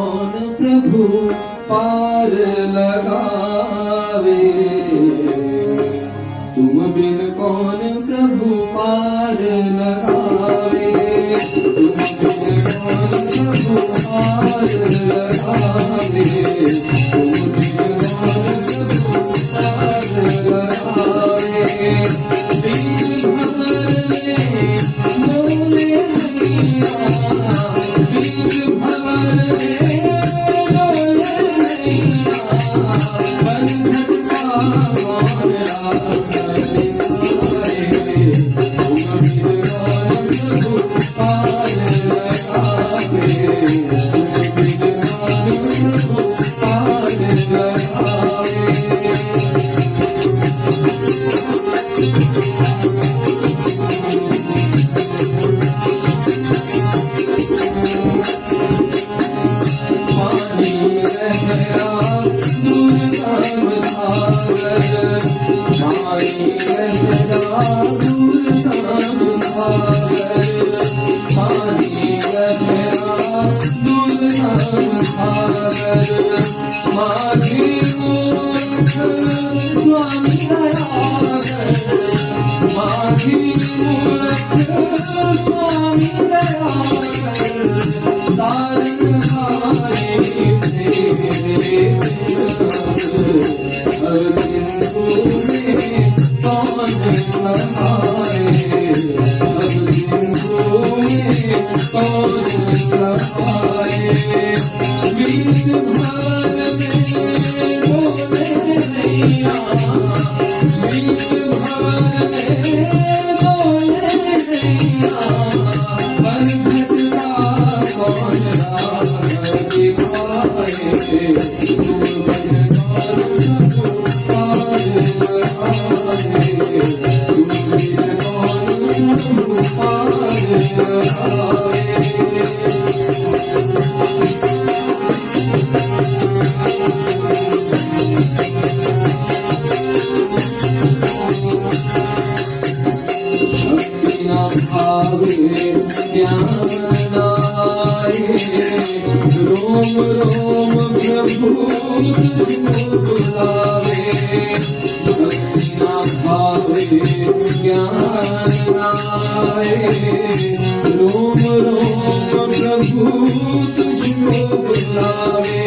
कौन प्रभु पार लगावे, तुम बिन कौन प्रभु पार लगावे, तुम बिन कौन प्रभु पार लगावे, तुम बिन कौन प्रभु पार लगावे। बीच भंवर में बोले नैया, बीच भंवर में बोले नैया, बंधन का कौन रास्ता दिखाए, तुम बिन कौन प्रभु पार लगावे, तुम बिन कौन प्रभु पार लगावे। पानी गहरा दूर तम सागर, पानी गहरा दूर तम सागर, पानी गहरा दूर तम सागर, माझी मूर्ख स्वामी दयागर, माझी मूर्ख स्वामी दयागर, तारन हारे तेरे हर सिंधु में कौन सहारे, हर सिंधु में कौन सहारे। बीच भंवर में बोले नैया, बीच भंवर में बोले नैया, बंधन का कौन रास्ता दिखाए, तुम बिन कौन प्रभु पार लगावे, तुम बिन कौन प्रभु पार लगावे। भक्ति न भावे ज्ञान न आए, रोम रोम प्रभु तुझको बुलावे, भक्ति न भावे ज्ञान न आए, रोम रोम प्रभु तुझको बुलावे,